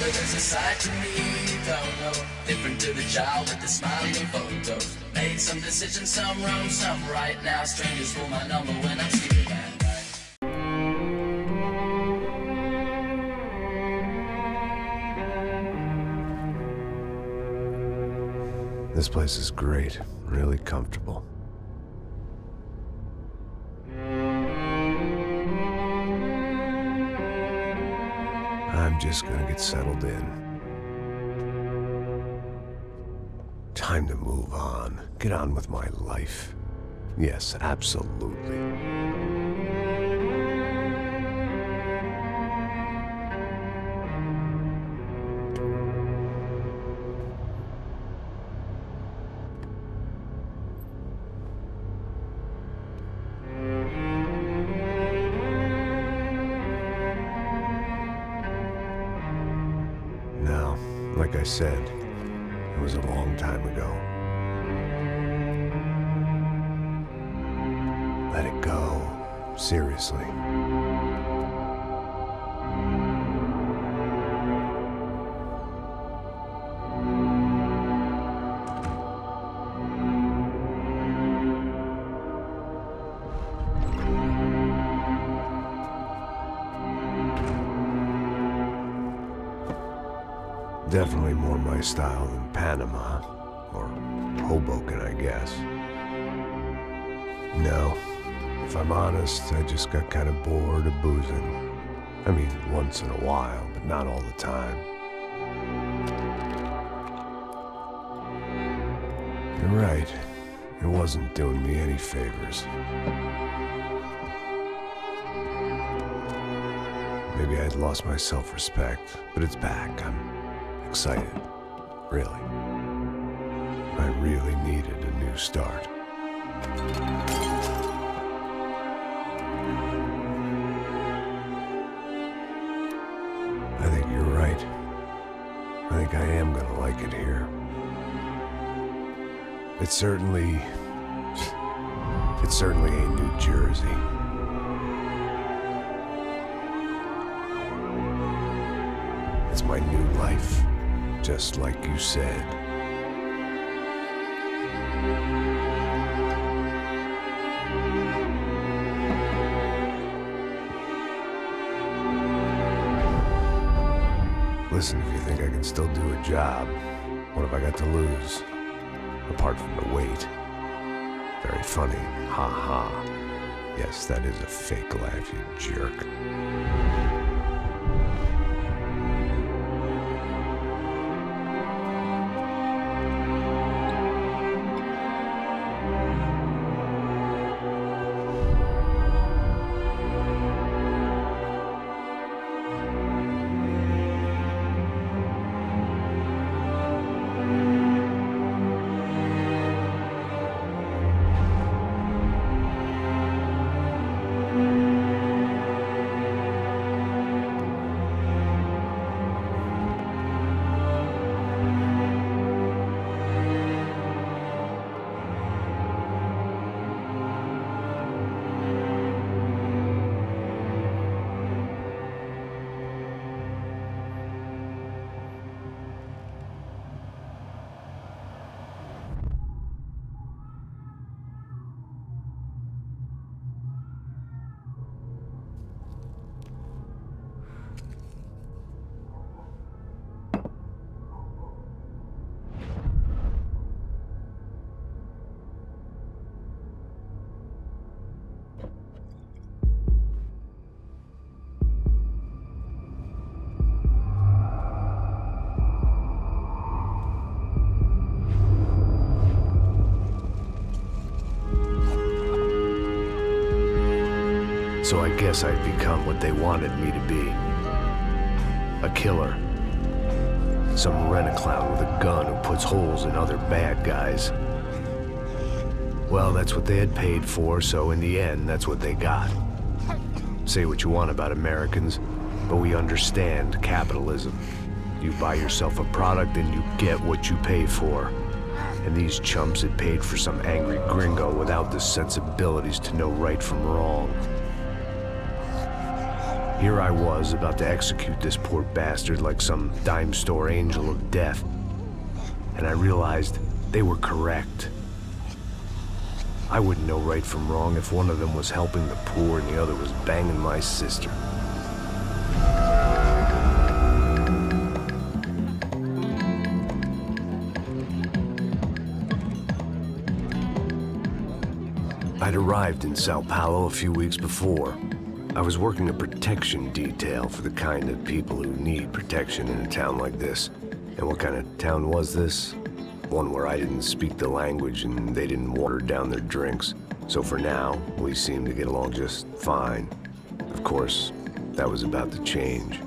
but there's a side to me you don't know. Different to the child with the smiling photos. Made some decisions, some wrong, some right. Now strangers call my number when I'm sleeping at night. This place is great, really comfortable. I'm just gonna get settled in. Time to move on. Get on with my life. Yes, absolutely. Now, like I said, it was a long time ago. Let it go. Seriously. Definitely more my style than Panama, or Hoboken, I guess. No, if I'm honest, I just got kind of bored of boozing. I mean, once in a while, but not all the time. You're right, it wasn't doing me any favors. Maybe I'd lost my self-respect, but it's back. I'm excited, really. I really needed a new start. I think you're right. I think I am gonna like it here. It certainly ain't New Jersey. It's my new life. Just like you said. Listen, if you think I can still do a job, what have I got to lose? Apart from the weight. Very funny. Ha ha. Yes, that is a fake laugh, you jerk. So I guess I'd become what they wanted me to be. A killer. Some rent-a-clown with a gun who puts holes in other bad guys. Well, that's what they had paid for, so in the end, that's what they got. Say what you want about Americans, but we understand capitalism. You buy yourself a product and you get what you pay for. And these chumps had paid for some angry gringo without the sensibilities to know right from wrong. Here I was, about to execute this poor bastard like some dime store angel of death. And I realized they were correct. I wouldn't know right from wrong if one of them was helping the poor and the other was banging my sister. I'd arrived in Sao Paulo a few weeks before. I was working a protection detail for the kind of people who need protection in a town like this. And what kind of town was this? One where I didn't speak the language and they didn't water down their drinks. So for now, we seemed to get along just fine. Of course, that was about to change.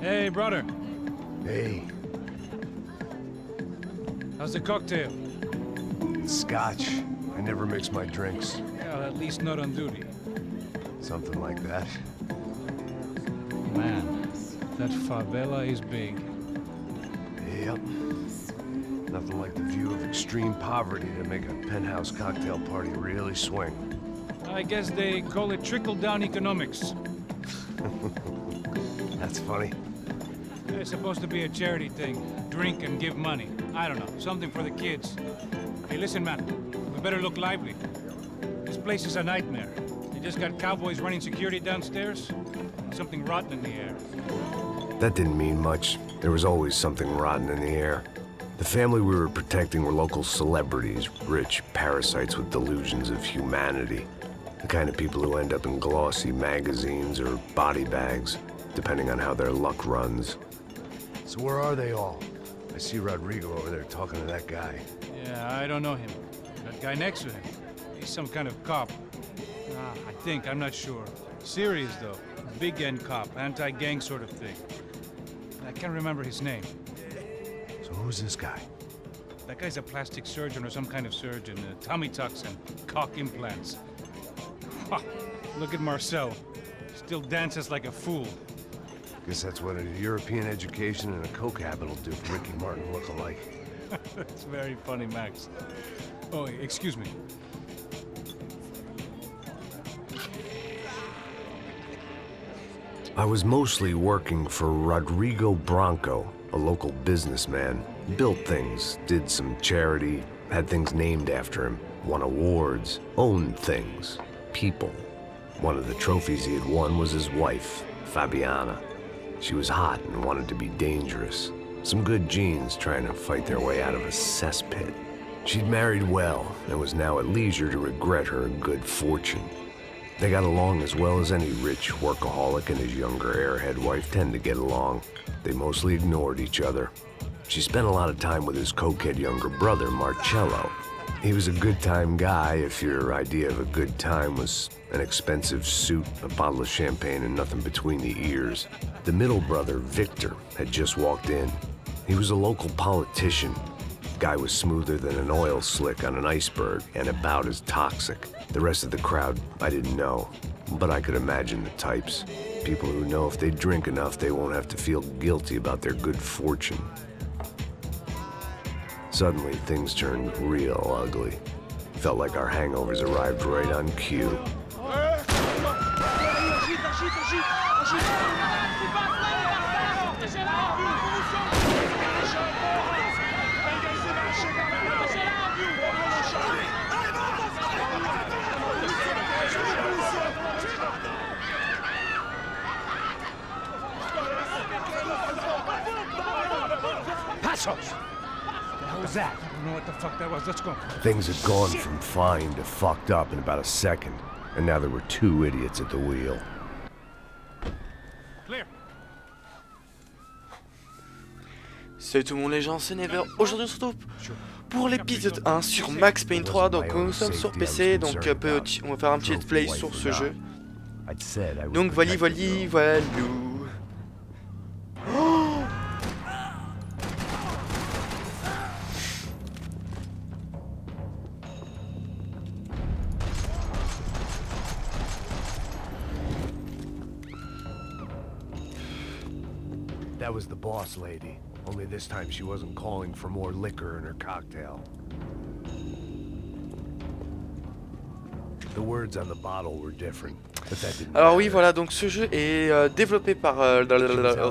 Hey, brother. Hey. How's the cocktail? Scotch. I never mix my drinks. Well, at least not on duty. Something like that. Man, that favela is big. Yep. Nothing like the view of extreme poverty to make a penthouse cocktail party really swing. I guess they call it trickle-down economics. That's funny. It's supposed to be a charity thing. Drink and give money. I don't know, something for the kids. Hey, listen, man. We better look lively. This place is a nightmare. They just got cowboys running security downstairs. And something rotten in the air. That didn't mean much. There was always something rotten in the air. The family we were protecting were local celebrities, rich parasites with delusions of humanity. The kind of people who end up in glossy magazines or body bags, depending on how their luck runs. So where are they all? I see Rodrigo over there talking to that guy. Yeah, I don't know him. That guy next to him. He's some kind of cop. I think, I'm not sure. Serious, though. Big end cop, anti-gang sort of thing. I can't remember his name. So who's this guy? That guy's a plastic surgeon or some kind of surgeon. Tummy tucks and cock implants. Ha! Look at Marcel. Still dances like a fool. Guess that's what a European education and a coke habit will do for Ricky Martin look-alike. That's very funny, Max. Oh, excuse me. I was mostly working for Rodrigo Branco, a local businessman. Built things, did some charity, had things named after him, won awards, owned things, people. One of the trophies he had won was his wife, Fabiana. She was hot and wanted to be dangerous. Some good genes trying to fight their way out of a cesspit. She'd married well and was now at leisure to regret her good fortune. They got along as well as any rich workaholic and his younger airhead wife tend to get along. They mostly ignored each other. She spent a lot of time with his cokehead younger brother, Marcello. He was a good-time guy if your idea of a good time was an expensive suit, a bottle of champagne, and nothing between the ears. The middle brother, Victor, had just walked in. He was a local politician. Guy was smoother than an oil slick on an iceberg and about as toxic. The rest of the crowd, I didn't know, but I could imagine the types. People who know if they drink enough, they won't have to feel guilty about their good fortune. Suddenly, things turned real ugly. Felt like our hangovers arrived right on cue. Passos! What was that? I don't know what the fuck that was. Let's go. Things had gone from fine to fucked up in about a second, and now there were two idiots at the wheel. Clear. Salut tout le monde les gens, c'est Never. Aujourd'hui on se retrouve pour l'épisode 1 sur Max Payne 3. Donc nous sommes sur PC, donc on va faire un petit let's play sur ce jeu. Donc voilà. That was the boss lady. Only this time she wasn't calling for more liquor in her cocktail. Alors oui, voilà, donc ce jeu est développé par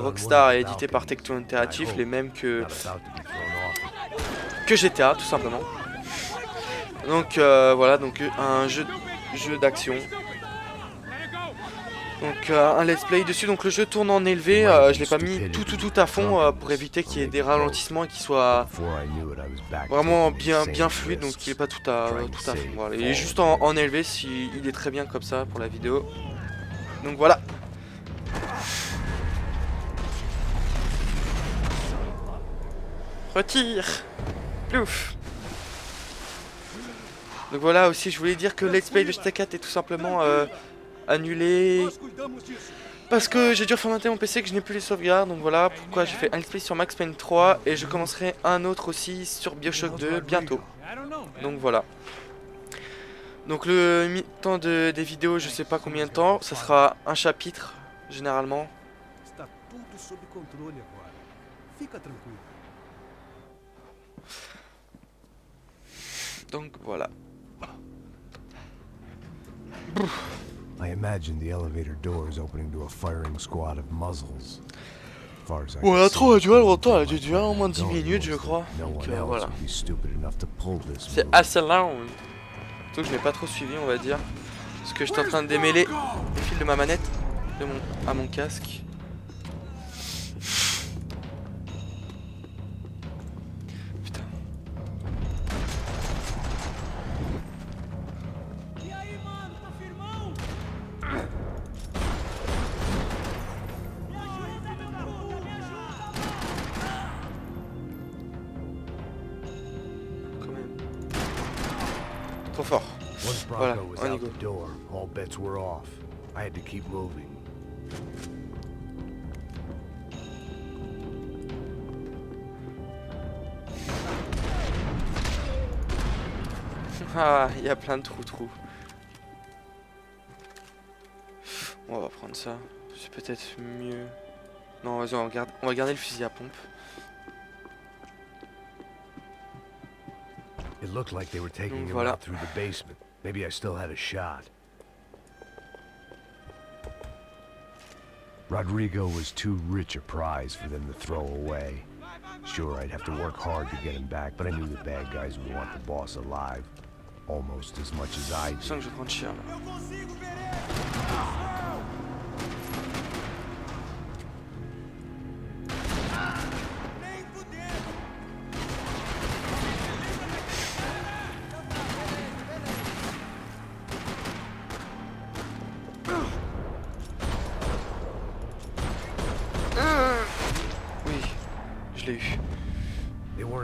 Rockstar et édité par Take-Two Interactive, les mêmes que GTA, tout simplement. Donc voilà, donc un jeu d'action. Donc un let's play dessus, donc le jeu tourne en élevé, je l'ai pas mis tout à fond pour éviter qu'il y ait des ralentissements et qu'il soit vraiment bien fluide, donc il est pas tout à fond, voilà. Il est juste en élevé, il est très bien comme ça pour la vidéo. Donc voilà. Retire. Plouf. Donc voilà, aussi je voulais dire que let's play de GTA 4 est tout simplement annulé parce que j'ai dû reformater mon PC, que je n'ai plus les sauvegardes. Donc voilà pourquoi j'ai fait un let's play sur Max Payne 3 et je commencerai un autre aussi sur BioShock 2 bientôt. Donc voilà. Donc le temps des vidéos, je sais pas combien de temps, ça sera un chapitre généralement. Donc voilà. I imagine the elevator doors opening to a firing squad of muzzles. Bon, l'intro a duré longtemps, elle a dû durer au moins 10 minutes, je crois. Donc voilà. C'est assez long. Surtout que je n'ai pas trop suivi, on va dire. Parce que j'étais en train de démêler le fil de ma manette à mon casque. Putain. Trop fort. Voilà, on y go. All bets were off. I had to keep moving. Ah, il y a plein de trous. On va prendre ça. C'est peut-être mieux. Non, vas-y, on va garder le fusil à pompe. It looked like they were taking him out through the basement. Maybe I still had a shot. Rodrigo was too rich a prize for them to throw away. Sure, I'd have to work hard to get him back, but I knew the bad guys would want the boss alive. Almost as much as I did. Je sens que je vais prendre cher là. Oui, je l'ai eu.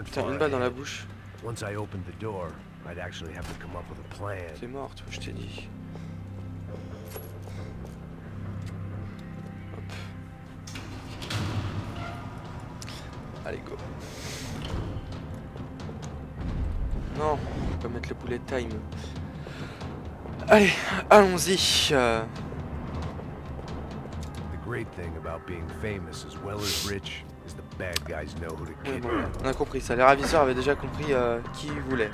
Putain, une balle dans la bouche. Once I opened the door, I'd actually have to come up with a plan. T'es mort, toi, je t'ai dit. Hop. Allez, go. Non, on peut pas mettre le bullet time. Allez, allons-y. The great thing about being famous as well as rich is the bad guys know who to Oui, kidnap. bon, on a compris ça. Les ravisseurs avaient déjà compris qui ils voulaient.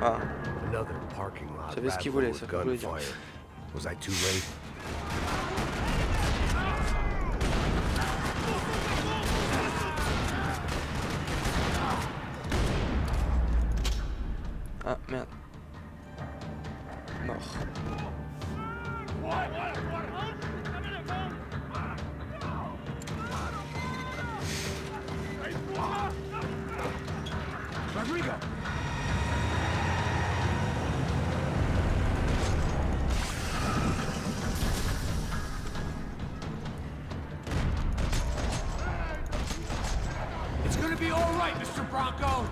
Ah. Another parking lot. Vous savez ce qu'ils voulaient, ça voulait dire. Was I too late? Ah merde. Mort. Rodrigo! It's gonna be all right, Mr. Bronco.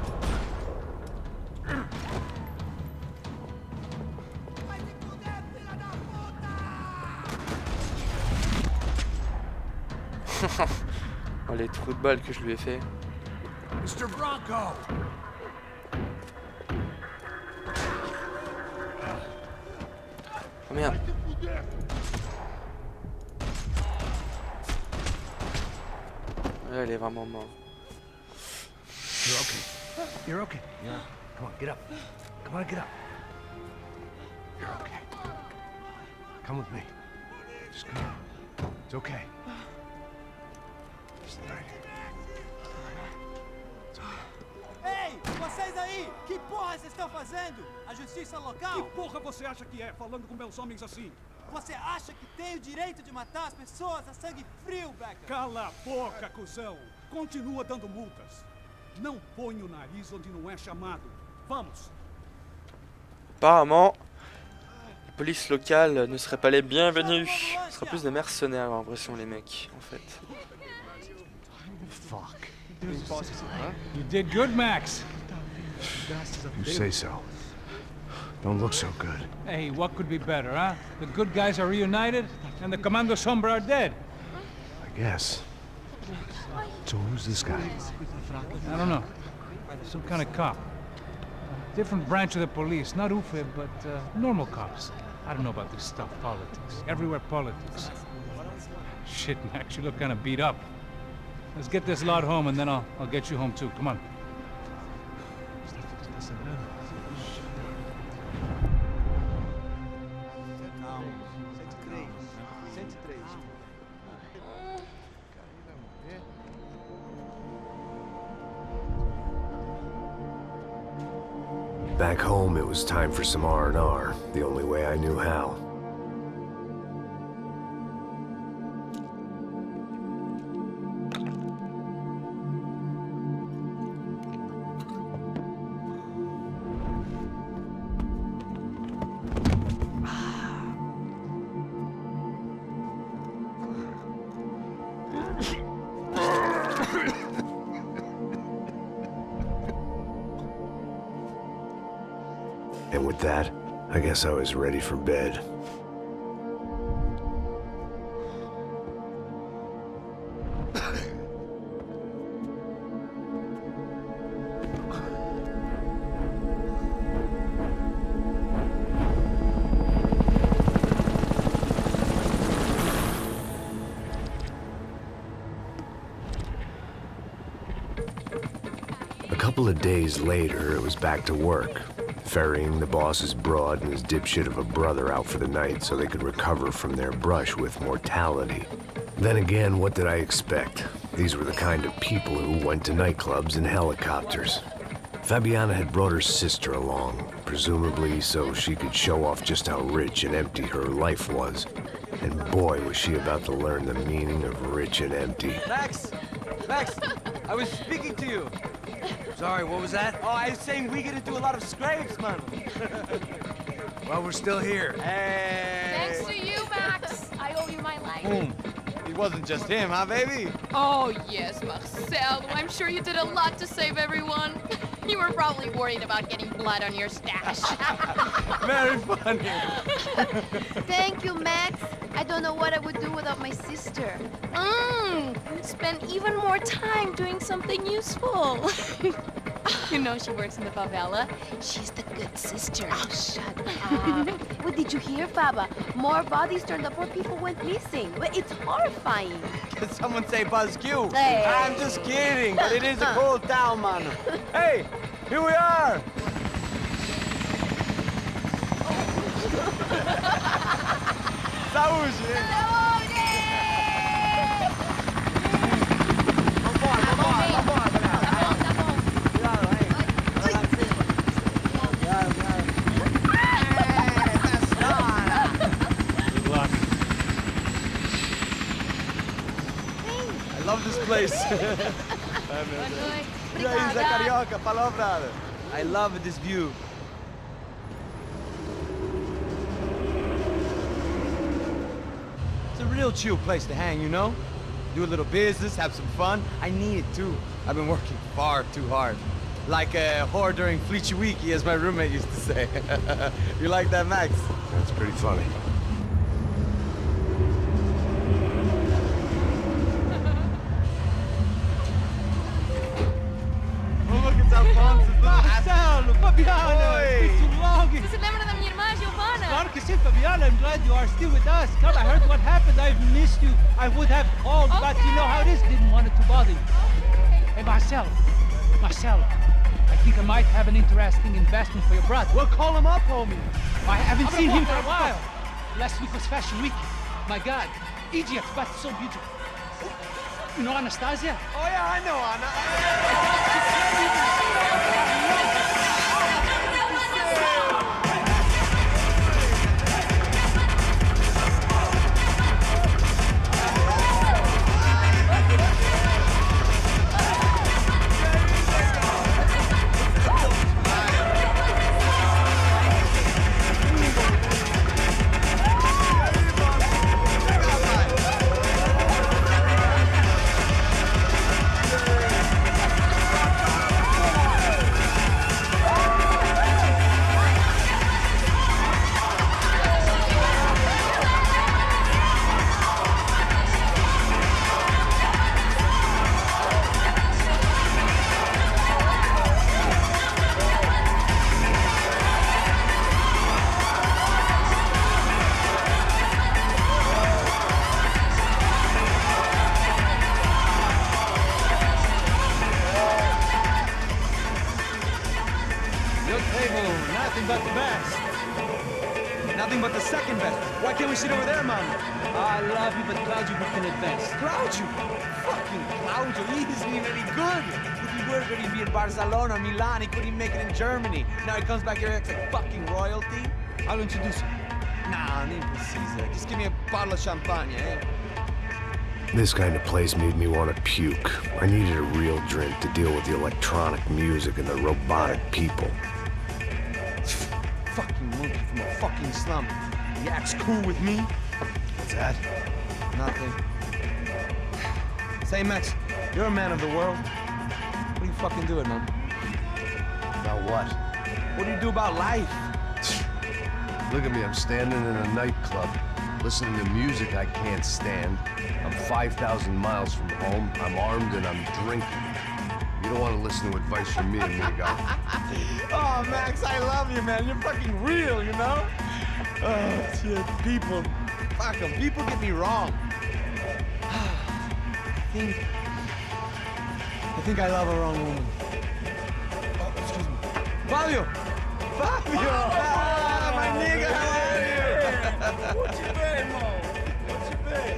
Oh, les trous de balles que je lui ai fait. Mr. Bronco. Oh merde. Ouais, elle est vraiment morte. You're okay. You're okay. Yeah. Come on, get up. Come on, get up. You're okay. Come with me. Just come on. It's okay. Just right here. Ei, vocês aí! Que porra vocês estão fazendo? A justiça local? Que porra você acha que é, falando com meus homens assim? Você acha que tem o direito de matar as pessoas a sangue frio, Becker? Cala a boca, cuzão! Continua dando multas. Não põe o nariz onde não é chamado. Vamos! Apparemment, la police locale ne serait pas les bienvenus. Ce serait plus des mercenaires, j'ai l'impression, les mecs, en fait. Fuck. You did good, Max. You say so. Don't look so good. Hey, what could be better, huh? The good guys are reunited, and the Commando Sombra are dead. I guess. So who's this guy? I don't know. Some kind of cop. Different branch of the police. Not UFE, but normal cops. I don't know about this stuff, politics. Everywhere politics. Shit, Max, you look kind of beat up. Let's get this lot home, and then I'll get you home too. Come on. Back home, it was time for some R&R, the only way I knew how. And with that, I guess I was ready for bed. A couple of days later, it was back to work. Ferrying the boss's broad and his dipshit of a brother out for the night so they could recover from their brush with mortality. Then again, what did I expect? These were the kind of people who went to nightclubs in helicopters. Fabiana had brought her sister along, presumably so she could show off just how rich and empty her life was. And boy, was she about to learn the meaning of rich and empty. Max! Max! I was speaking to you! Sorry, what was that? Oh, I was saying we get to do a lot of scrapes, man. Well, we're still here. Hey! Thanks to you, Max. I owe you my life. Boom. It wasn't just him, huh, baby? Oh, yes, Marcel. I'm sure you did a lot to save everyone. You were probably worried about getting blood on your stash. Very funny. Thank you, Max. I don't know what I would do without my sister. Spend even more time doing something useful. You know she works in the favela. She's the good sister. Oh, shut up. What did you hear, Faba? More bodies turned up where people went missing. But it's horrifying. Did someone say Buzz Q? Hey. I'm just kidding, but it is a cool town, man. Hey, here we are. Saúde! I love this place. E aí, Zé Carioca, palavra. I love this view. It's a real chill place to hang, you know? Do a little business, have some fun. I need it too. I've been working far too hard. Like a whore during Fleechy Weeky, as my roommate used to say. You like that, Max? That's pretty funny. Marcelo, Fabiana, It's too long. Você se lembra da minha irmã, Giovanna? Claro que sim, Fabiana. I'm glad you are still with us. Come, I heard what happened. I've missed you. I would have called, but you know how it is. Didn't want it to bother you. Hey, Marcelo, I think I might have an interesting investment for your brother. Well, call him up, homie. I haven't seen him for a while. Last week was Fashion Week. My God, Egypt, but so beautiful. You know Anastasia? Oh yeah, I know Anna. Nothing but the best. Nothing but the second best. Why can't we sit over there, man? I love you, but Claudio booked in advance. Claudio? Fucking Claudio, he isn't even any good. If he were, could he be in Barcelona, Milan? He couldn't make it in Germany. Now he comes back here acts like fucking royalty. I'll introduce you. Nah, nem precisa. Just give me a bottle of champagne, eh? This kind of place made me want to puke. I needed a real drink to deal with the electronic music and the robotic people. Fucking monkey from a fucking slum. He acts cool with me. What's that? Nothing. Say, Max, you're a man of the world. What are you fucking doing, man? About what? What do you do about life? Look at me, I'm standing in a nightclub, listening to music I can't stand. I'm 5,000 miles from home, I'm armed and I'm drinking. You don't want to listen to advice from me, amigo. Oh, Max, I love you, man. You're fucking real, you know? Oh, shit, people. Fuck them. People get me wrong. I think I love a wrong woman. Oh, excuse me. Fabio! Fabio! Ah, my nigga, how are you? What you been, Mo? What you been?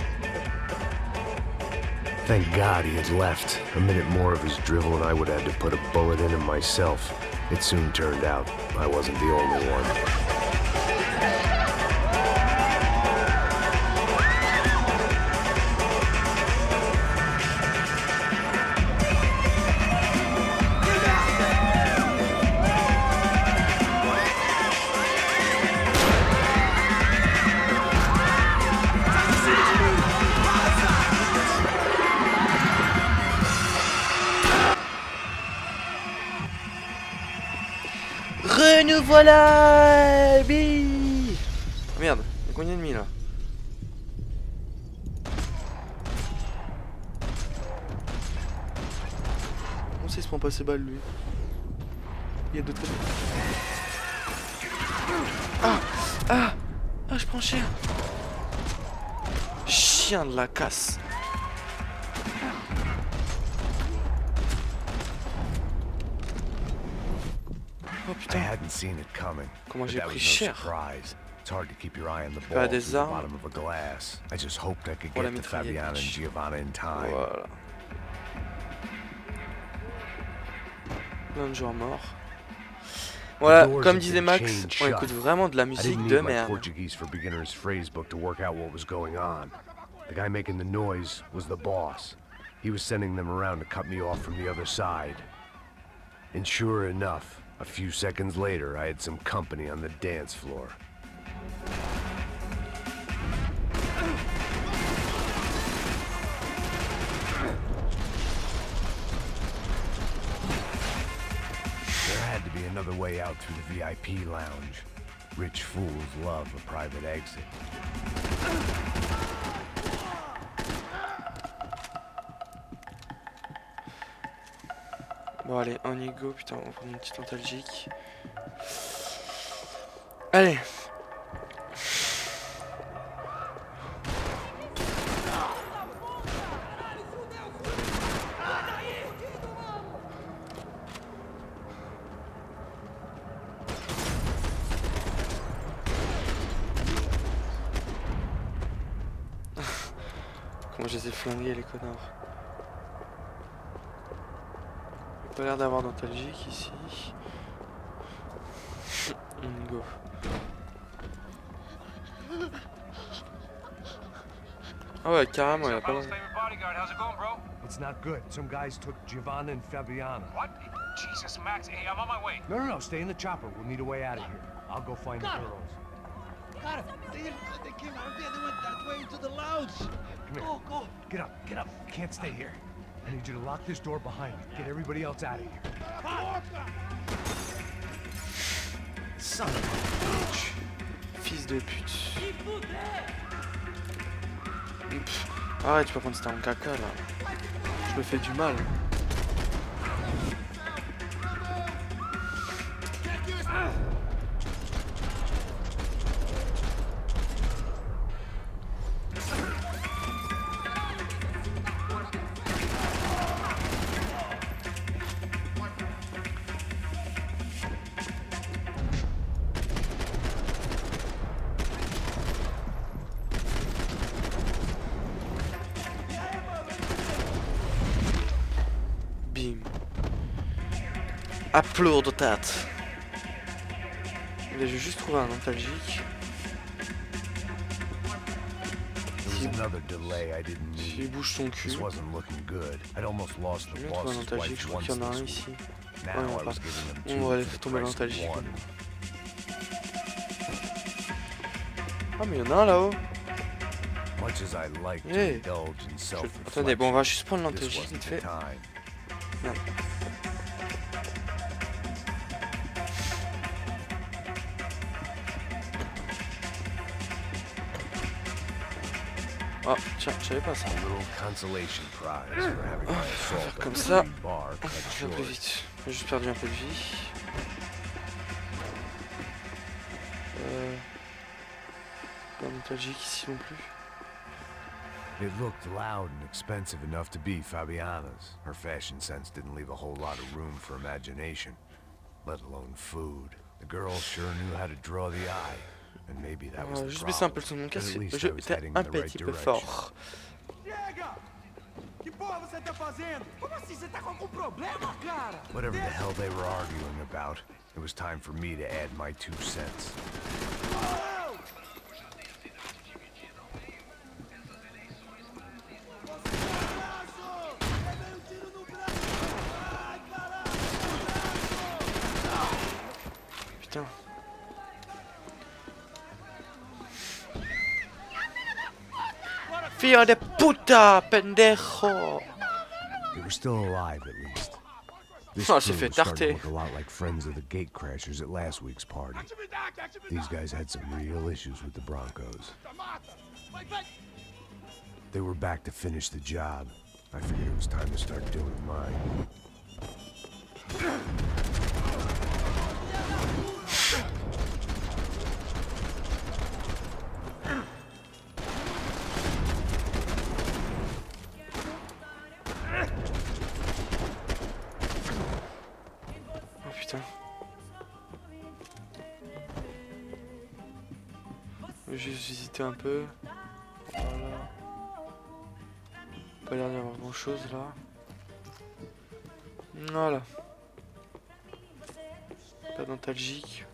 Thank God he had left. A minute more of his drivel and I would have to put a bullet in him myself. It soon turned out I wasn't the only one. Nous voilà, bi. Merde, il y a combien d'ennemis là? On sait se prend pas ses balles lui. Il y a d'autres. Ah, je prends cher. Chien de la casse. Oh putain. Comment j'ai pris cher. It's hard to keep your eye on the Pas ball des through the armes. bottom of a glass. I just hoped I could Pour la get to Fabiana and mitraillette. Giovanna in time. Voilà. Plein de joueurs morts. Voilà, comme disait Max, on écoute vraiment de la I musique didn't de need my merde. Portuguese for Beginners phrase book to work out what was going on. The guy making the noise was the boss. He was sending them around to cut me off from the other side. And sure enough, a few seconds later, I had some company on the dance floor. There had to be another way out through the VIP lounge. Rich fools love a private exit. Bon allez, on y go, putain, on va prendre une petite antalgique. Allez. Comment je les ai flingués, les connards. Pas l'air d'avoir nostalgique ici. Go. Ah ouais, carrément, il y a pas longtemps. It's not good. Some guys took Giovanna and Fabiana. What? Jesus, Max. Hey, I'm on my way. No, stay in the chopper. We'll need a way out of here. I'll go find the girls. Got it. They came out of there. They went that way into the lounge. Come here. Go. Get up. You can't stay here. I need you to lock this door behind me. Get everybody else out of here. Son of a bitch. Fils de pute. Pff, arrête, tu peux prendre ça en caca là. Je me fais du mal. Bim. Applaudis tête. J'ai juste trouvé un nostalgique. S'il bouge son cul. Je vais trouver un nostalgique, je crois qu'il y en a un ici. Ouais, on va aller tomber le nostalgique. Ah mais il y en a un là-haut. Hey. Attendez, bon on va juste prendre l'antalgique vite fait. Merde. Oh tiens, je savais pas ça. Comme ça, je vais plus vite. J'ai juste perdu un peu de vie. Pas nostalgique ici non plus. It looked loud and expensive enough to be Fabiana's. Her fashion sense didn't leave a whole lot of room for imagination, let alone food. The girl sure knew how to draw the eye, and maybe that was the juste baisser un peu le son de mon casque, le jeu était un petit peu fort. Whatever the hell they were arguing about, it was time for me to add my 2 cents. Putain. Fille de puta, pendejo. They were still alive at least. This Oh, crew c'est fait was starting to tarter. look a lot like friends of the gate crashers at last week's party. These guys had some real issues with the Broncos. They were back to finish the job. I figured it was time to start doing mine. Oh putain. Je vais juste visiter un peu. Voilà. Pas l'air d'y avoir grand chose là. Voilà. Pas nostalgique.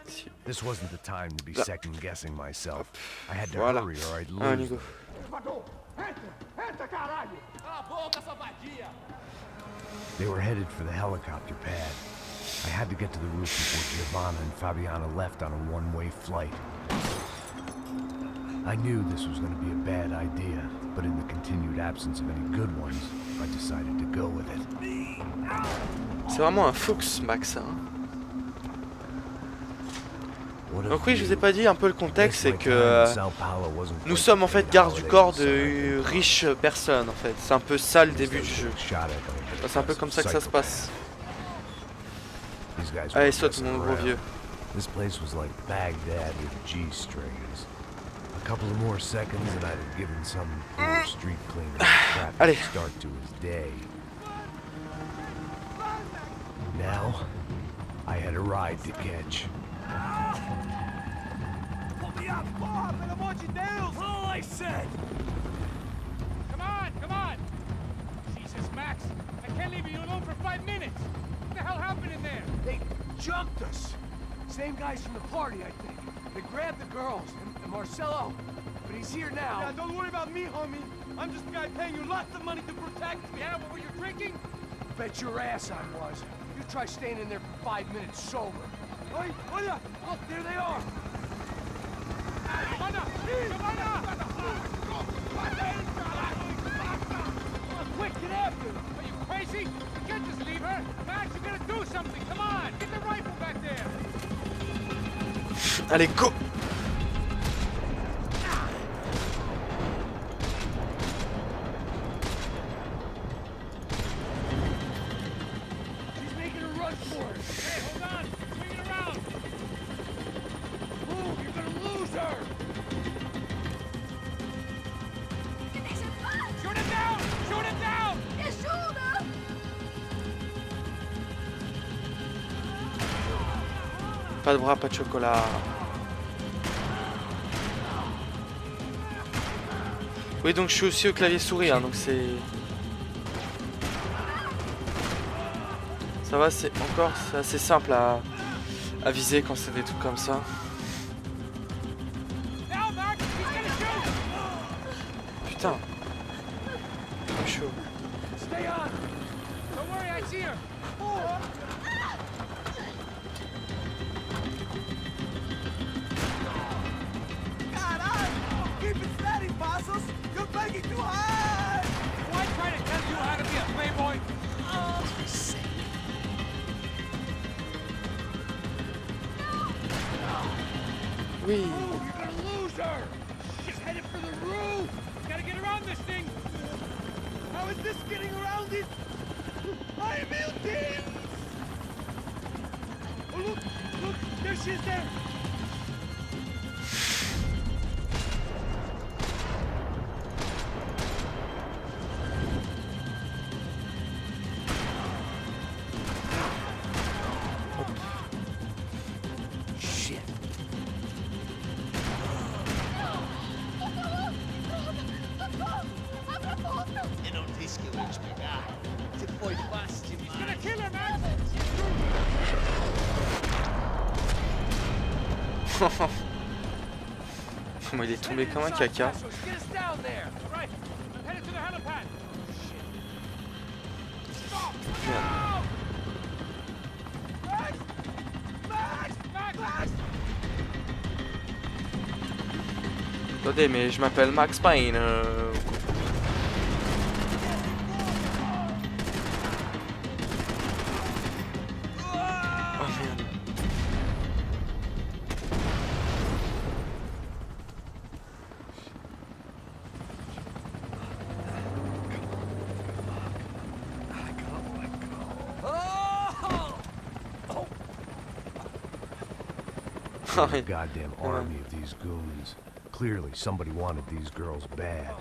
Si. This wasn't the time to be second guessing myself. I had to Voilà. hurry or I'd Ah, lose Nico. them. They were headed for the helicopter pad. I had to get to the roof before Giovanna and Fabiana left on a one-way flight. I knew this was going to be a bad idea, but in the continued absence of any good ones, I decided to go with it. C'est vraiment un fuchs, Max. Hein. Donc oui, je vous ai pas dit un peu le contexte, c'est que nous sommes en fait garde du corps de riches personnes en fait. C'est un peu ça le début du jeu. C'est un peu comme ça que ça se passe. Allez, saute mon gros vieux. This place was like Baghdad with G-strings. A couple of more seconds and I'd have given some poor street cleaner a crappy start to his day. Now, I had a ride to catch. Max, I can't leave you alone for 5 minutes. What the hell happened in there? They jumped us. Same guys from the party, I think. They grabbed the girls and Marcelo, but he's here now. Yeah, don't worry about me, homie. I'm just a guy paying you lots of money to protect me. Yeah, what were you drinking? Bet your ass I was. You try staying in there for 5 minutes sober. Oi, look, there they are. Quick, get after her! Are you crazy? You can't just leave her! Max, you gotta do something! Come on! Get the rifle back there! Allez, go! She's making a run for it. Hey, hold on! Swing it around! Move, you're gonna lose her. Shoot it down! Shoot it down! Me ajuda! Pas de bras, pas de chocolat. Oui, donc je suis aussi au clavier souris, hein, donc c'est... Ça va, c'est assez simple à viser quand c'est des trucs comme ça. Now, Max! He's gonna shoot! Putain. C'est chaud. Stay on. Don't worry, I see her! Caralho! Keep it steady, Passos! You're banging too hard! Why try to tell you how to be a playboy? Oui. Move, you're gonna lose her. She's headed for the roof. Gotta get around this thing! How is this getting around it? I'm team! Oh, look, there she is there. Shit. Eu não disse que eu ia te pegar. Você foi fácil demais. Gonna kill her, Max! Moi, il est tombé comme un caca. Get us down there. All right, I'm headed to the helipad. Merde. Max! Attendez, mais je m'appelle Max Payne. Oh merde. Oh, oui. Goddamn army of these goons. Clearly, somebody wanted these girls bad.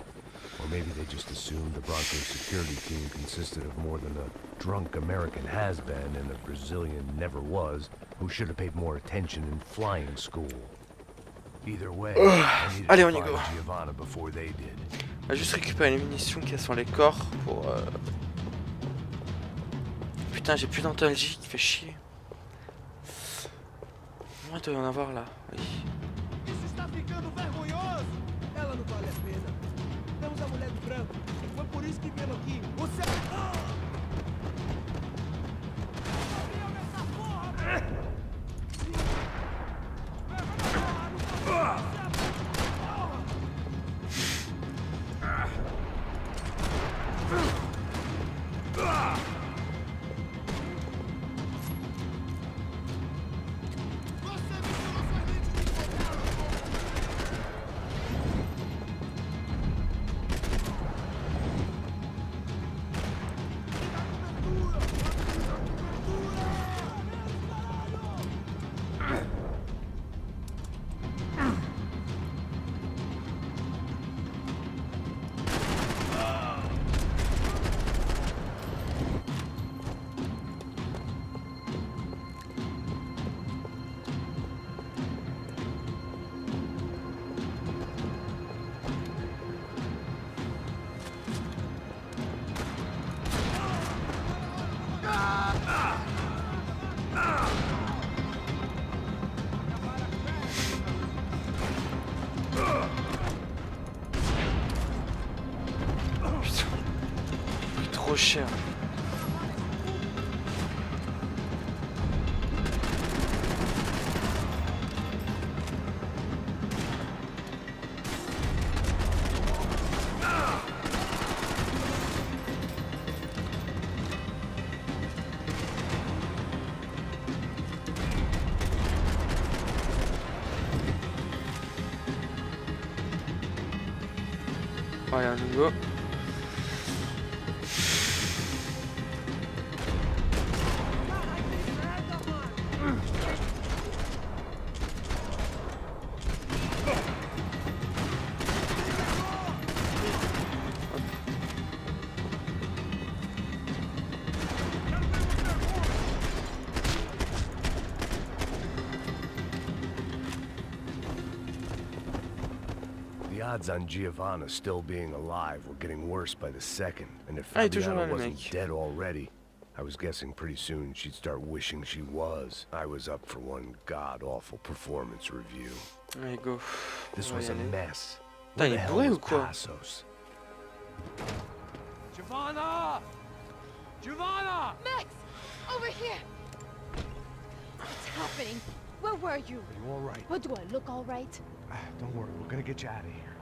Or maybe they just assumed the Bronco security team consisted of more than a drunk American has-been and a Brazilian never was, who should have paid more attention in flying school. Either way, I needed Allez, to on y find go. Giovanna before they did. On va juste récupérer les munitions qui sont les corps pour... Putain, j'ai plus d'antalgie qui fait chier. Moi, il doit y en avoir là. Oui. Isso está ficando vergonhoso! Ela não vale a pena. Temos a mulher do branco. Foi por isso que viemos aqui. Você... cher. Allez, un nouveau. The odds on Giovanna still being alive were getting worse by the second, and if Ah, il est toujours là, Fabiana le wasn't mec. dead already, I was guessing pretty soon she'd start wishing she was. I was up for one god-awful performance review. Allez, go. This On va was y a aller. mess. Putain, il Where the est hell bourré was ou quoi? Passos? Giovanna! Giovanna! Max! Over here! What's happening? Where were you? Are you all right? What, do I look all right? Don't worry, we're gonna get you out of here.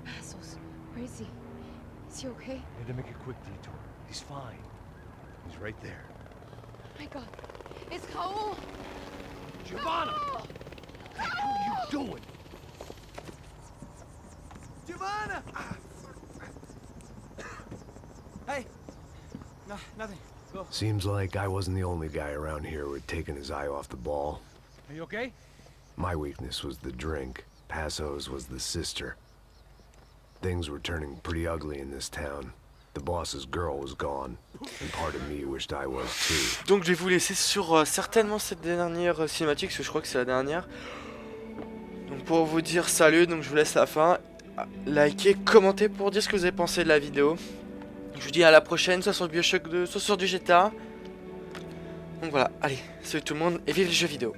Passos, where is he? Is he okay? We had to make a quick detour. He's fine. He's right there. My God. It's Raul! Giovanna! Raul! What are you doing? Giovanna! Hey! No, nothing. Go. Seems like I wasn't the only guy around here who had taken his eye off the ball. Are you okay? My weakness was the drink. Passos was the sister. Things were turning pretty ugly in this town. The boss's girl was gone, and part of me wished I was too. Donc je vais vous laisser sur certainement cette dernière cinématique, parce que je crois que c'est la dernière. Donc pour vous dire salut, donc je vous laisse la fin. Likez, commentez pour dire ce que vous avez pensé de la vidéo. Je vous dis à la prochaine, soit sur le Bioshock 2, soit sur du GTA. Donc voilà, allez, salut tout le monde et vive les jeux vidéo.